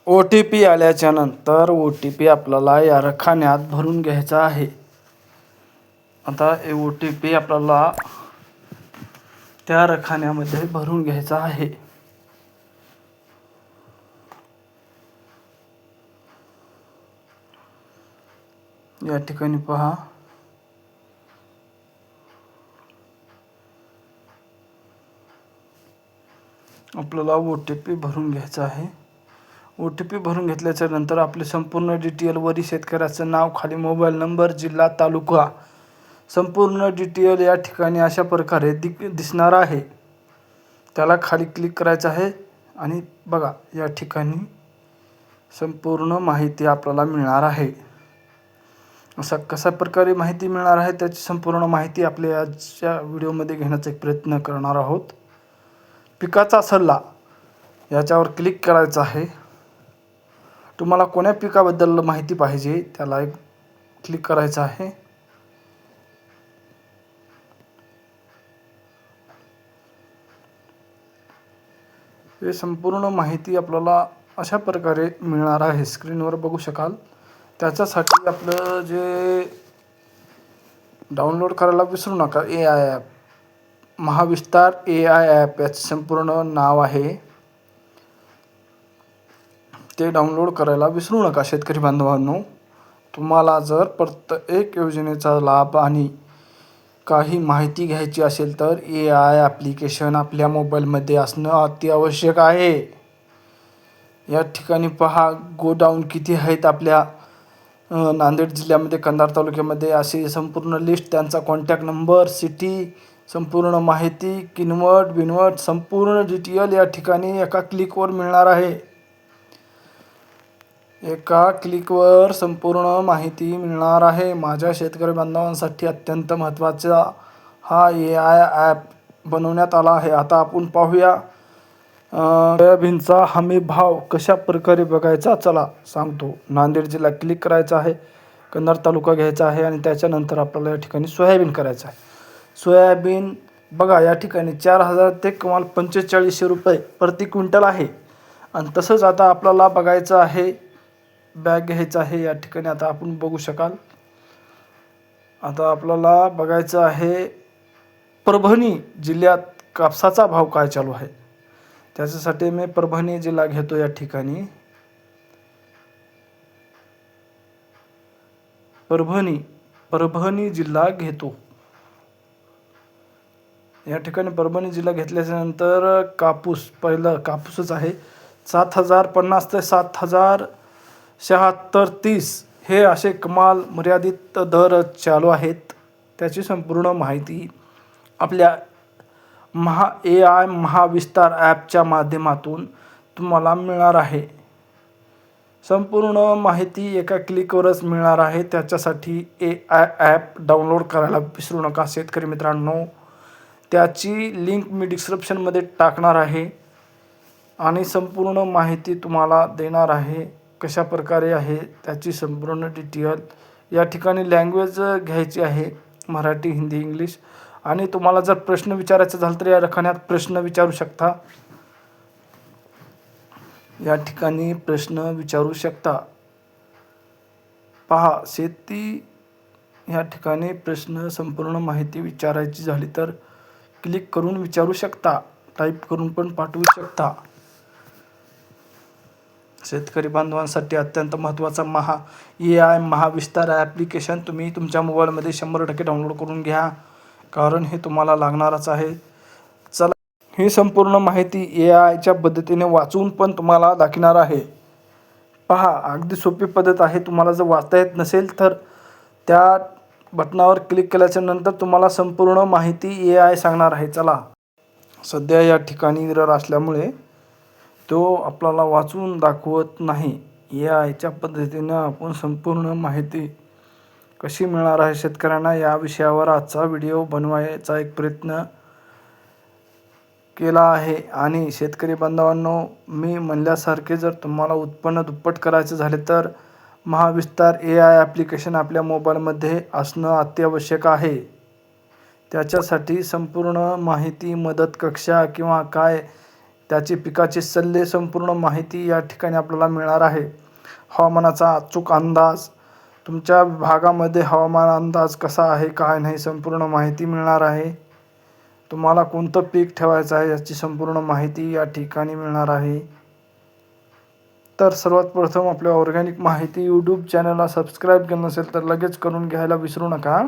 OTP आल्याच्या नंतर OTP आपल्याला या रखान्यात भरून घ्यायचा आहे. आता OTP आपल्याला त्या रखान्यामध्ये भरून घ्यायचा आहे. या ठिकाणी पहा, आपल्याला OTP भरून घ्यायचा आहे. OTP भरून घेतल्याच्या नंतर आपले संपूर्ण डिटेल वरी शेतकऱ्याचं नाव, खाली मोबाईल नंबर, जिल्हा, तालुका, संपूर्ण डिटेल या ठिकाणी अशा प्रकारे दिसणार आहे. त्याला खाली क्लिक करायचं आहे आणि बघा या ठिकाणी संपूर्ण माहिती आपल्याला मिळणार आहे. कशा प्रकारे माहिती मिळणार आहे त्याची संपूर्ण माहिती आपल्या आजच्या व्हिडिओमध्ये घेण्याचा प्रयत्न करणार आहोत. पिकाचा सल्ला याच्यावर क्लिक करायचं आहे. तुम्हाला कोण्या पिकाबद्दल माहिती पाहिजे त्याला एक क्लिक करायचं आहे. हे संपूर्ण माहिती आपल्याला अशा प्रकारे मिळणार आहे, स्क्रीनवर बघू शकाल. त्याच्यासाठी आपलं जे डाउनलोड करायला विसरू नका, AI app, Mahavistar AI app याचे संपूर्ण नाव आहे. ते डाउनलोड करायला विसरू नका शेतकरी बांधवांनो. तुम्हाला जर प्रत्येक योजनेचा लाभ आणि काही माहिती घ्यायची असेल तर AI ॲप्लिकेशन आपल्या मोबाईलमध्ये असणं अत्यावश्यक आहे. या ठिकाणी पहा, गोडाऊन किती आहेत आपल्या नांदेड जिल्ह्यामध्ये, कंधार तालुक्यामध्ये, अशी संपूर्ण लिस्ट, त्यांचा कॉन्टॅक्ट नंबर, सिटी, संपूर्ण माहिती, किनवट बिनवट, संपूर्ण डिटेल या ठिकाणी एका क्लिकवर मिळणार आहे. एका क्लिकवर संपूर्ण माहिती मिळणार आहे. माझ्या शेतकरी बांधवांसाठी अत्यंत महत्त्वाचा हा AI ॲप बनवण्यात आला आहे. आता आपण पाहूया सोयाबीनचा हमी भाव कशा प्रकारे बघायचा. चला सांगतो. नांदेड जिल्हा क्लिक करायचा आहे, कंधार तालुका घ्यायचा आहे आणि त्याच्यानंतर आपल्याला या ठिकाणी सोयाबीन करायचं आहे. सोयाबीन बघा या ठिकाणी 4,000 ते कमाल 4500 रुपये प्रति क्विंटल आहे. आणि तसंच आता आपल्याला बघायचं आहे, बॅग घ्यायचं आहे. या ठिकाणी आता आपण बघू शकाल. आता आपल्याला बघायचं आहे परभणी जिल्ह्यात कापसाचा भाव काय चालू आहे. त्याच्यासाठी मी परभणी जिल्हा घेतो. या ठिकाणी परभणी जिल्हा घेतो. या ठिकाणी परभणी जिल्हा घेतल्यानंतर कापूस, पहिलं कापूसच आहे, 7,050 ते 7,076-30 हे असे कमाल मर्यादित दर चालू आहेत. त्याची संपूर्ण माहिती आपल्या AI महाविस्तार ॲपच्या माध्यमातून तुम्हाला मिळणार आहे. संपूर्ण माहिती एका क्लिकवरच मिळणार आहे. त्याच्यासाठी AI ॲप डाउनलोड करायला विसरू नका शेतकरी मित्रांनो. त्याची लिंक मी डिस्क्रिप्शनमध्ये टाकणार आहे आणि संपूर्ण माहिती तुम्हाला देणार आहे. कशा प्रकारे आहे त्याची संपूर्ण डिटेल. या ठिकाणी लँग्वेज घ्यायची आहे, मराठी, हिंदी, इंग्लिश. आणि तुम्हाला जर प्रश्न विचारायचा झाला तर या रखान्यात प्रश्न विचारू शकता. या ठिकाणी प्रश्न विचारू शकता. पहा, शेती या ठिकाणी प्रश्न, संपूर्ण माहिती विचारायची झाली तर क्लिक करून विचारू शकता, टाईप करून पण पाठवू शकता. शेतकरी बांधवांसाठी अत्यंत महत्त्वाचा AI महाविस्तार ॲप्लिकेशन तुम्ही तुमच्या मोबाईलमध्ये 100% डाउनलोड करून घ्या, कारण हे तुम्हाला लागणारच आहे. चला, ही संपूर्ण माहिती AIच्या पद्धतीने वाचून पण तुम्हाला दाखवणार आहे. पहा, अगदी सोपी पद्धत आहे. तुम्हाला जर वाचता येत नसेल तर त्या बटनावर क्लिक केल्याच्या नंतर तुम्हाला संपूर्ण माहिती AI सांगणार आहे. चला, सध्या या ठिकाणी एरर असल्यामुळे तो आपल्याला वाचून दाखवत नाही. AIच्या पद्धतीनं आपण संपूर्ण माहिती कशी मिळणार आहे शेतकऱ्यांना या विषयावर आजचा व्हिडिओ बनवायचा एक प्रयत्न केला आहे. आणि शेतकरी बांधवांनो, मी म्हणल्यासारखे जर तुम्हाला उत्पन्न दुप्पट करायचे झाले तर महाविस्तार AI ॲप्लिकेशन आपल्या मोबाईलमध्ये असणं अत्यावश्यक आहे. त्याच्यासाठी संपूर्ण माहिती, मदत कक्षा किंवा काय त्याचे पिकाचे सल्ले, संपूर्ण माहिती या ठिकाणी आपल्याला मिळणार आहे. हवामानाचा अचूक अंदाज, तुमच्या भागामध्ये हवामान अंदाज कसा आहे काय नाही संपूर्ण माहिती मिळणार आहे. तुम्हाला कोणतं पीक ठेवायचं आहे याची संपूर्ण माहिती या ठिकाणी मिळणार आहे. तर सर्वात प्रथम आपल्या ऑर्गॅनिक माहिती यूट्यूब चॅनलला सबस्क्राईब केलं नसेल तर लगेच करून घ्यायला विसरू नका.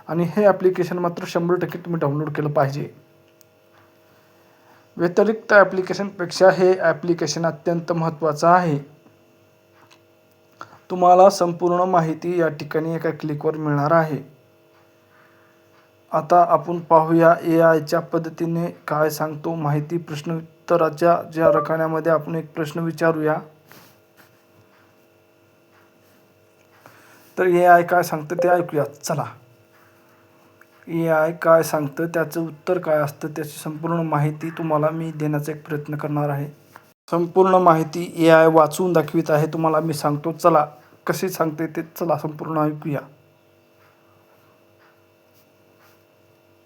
आणि हे ॲप्लिकेशन मात्र 100% तुम्ही डाउनलोड केलं पाहिजे. व्यतिरिक्त ॲप्लिकेशनपेक्षा हे ॲप्लिकेशन अत्यंत महत्त्वाचं आहे. तुम्हाला संपूर्ण माहिती या ठिकाणी एका क्लिकवर मिळणार आहे. आता आपण पाहूया AIच्या पद्धतीने काय सांगतो माहिती. प्रश्नोत्तराच्या ज्या रकान्यामध्ये आपण एक प्रश्न विचारूया. तर AI काय सांगतं ते ऐकूया. चला, AI काय सांगतं त्याचं उत्तर काय असतं त्याची संपूर्ण माहिती तुम्हाला मी देण्याचा एक प्रयत्न करणार आहे. संपूर्ण माहिती AI वाचून दाखवित आहे तुम्हाला मी सांगतो. चला, कशी सांगते ते चला संपूर्ण ऐकूया.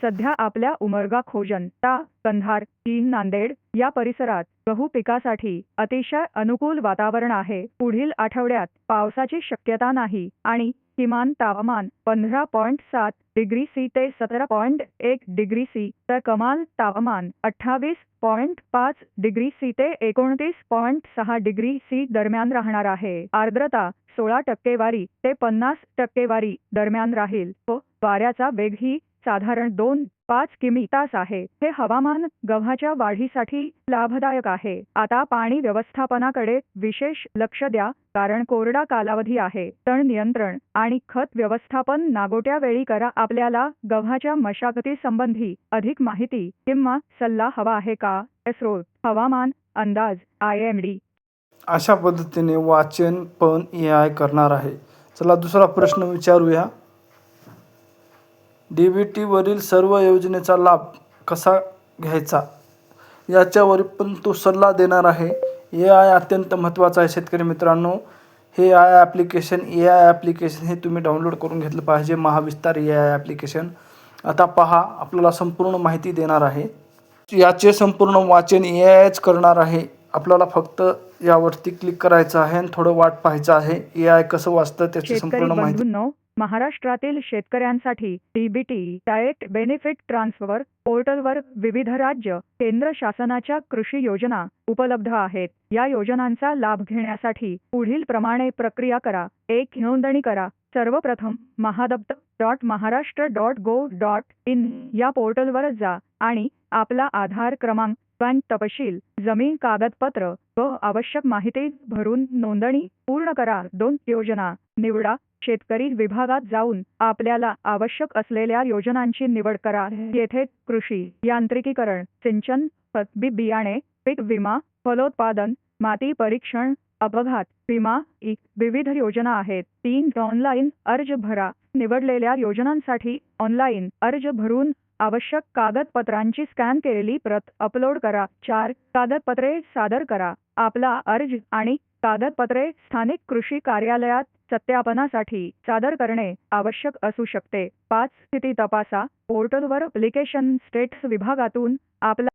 सध्या आपल्या उमरगा, खोजन, ता, कंधार, तीन, नांदेड या परिसरात गहू पिकासाठी अतिशय अनुकूल वातावरण आहे. पुढील आठवड्यात पावसाची शक्यता नाही आणि किमान तापमान 15.7 डिग्री सी ते 17.1 डिग्री सी तर कमाल तापमान 28.5 डिग्री सी ते 29.6 डिग्री सी दरम्यान राहणार आहे. आर्द्रता 16% ते 50% दरम्यान राहील व वाऱ्याचा वेगही साधारण 2-5 किमी तास आहे. हे हवामान गव्हाच्या वाढीसाठी लाभदायक आहे. आता पाणी व्यवस्थापनाकडे विशेष लक्ष द्या कारण कोरडा कालावधी आहे. तण नियंत्रण आणि खत व्यवस्थापन नागोट्या वेळी करा. आपल्याला गव्हाच्या मशागती संबंधी अधिक माहिती किंवा सल्ला हवा आहे का? स्रोत हवामान अंदाज IMD. अशा पद्धतीने वाचन पण AI करणार आहे. चला दुसरा प्रश्न विचारूया. DBT वरील सर्व योजनेचा लाभ कसा घ्यायचा याच्यावर पण तो सल्ला देणार आहे. AI अत्यंत महत्त्वाचं आहे शेतकरी मित्रांनो. हे AI ॲप्लिकेशन हे तुम्ही डाउनलोड करून घेतलं पाहिजे. Mahavistar AI application. आता पहा, आपल्याला संपूर्ण माहिती देणार आहे. याचे संपूर्ण वाचन AIच करणार आहे. आपल्याला फक्त यावरती क्लिक करायचं आहे आणि थोडं वाट पाहायचं आहे. AI कसं वाचतं त्याची संपूर्ण माहिती. महाराष्ट्रातील शेतकऱ्यांसाठी DBT डायरेक्ट बेनिफिट ट्रान्सफर पोर्टलवर विविध राज्य केंद्र शासनाच्या कृषी योजना उपलब्ध आहेत. या योजनांचा लाभ घेण्यासाठी पुढील प्रमाणे प्रक्रिया करा. 1. नोंदणी करा. सर्वप्रथम mahadapt.maharashtra.gov.in या पोर्टलवर जा आणि आपला आधार क्रमांक, बँक तपशील, जमीन कागदपत्र व आवश्यक माहिती भरून नोंदणी पूर्ण करा. 2. योजना निवडा. शेतकरी विभागात जाऊन आपल्याला आवश्यक असलेल्या योजनांची निवड करा. येथे कृषी यांत्रिकीकरण, सिंचन, खत बियाणे, पीक विमा, फलोत्पादन, माती परीक्षण, अपघात विमा विविध योजना आहेत. 3. ऑनलाईन अर्ज भरा. निवडलेल्या योजनांसाठी ऑनलाईन अर्ज भरून आवश्यक कागदपत्रांची स्कॅन केलेली प्रत अपलोड करा. 4. कागदपत्रे सादर करा. आपला अर्ज आणि कागदपत्रे स्थानिक कृषी कार्यालयात सत्यापनासाठी सादर करणे आवश्यक असू शकते. 5. स्थिती तपासा. पोर्टलवर ॲप्लिकेशन स्टेटस विभागातून आपला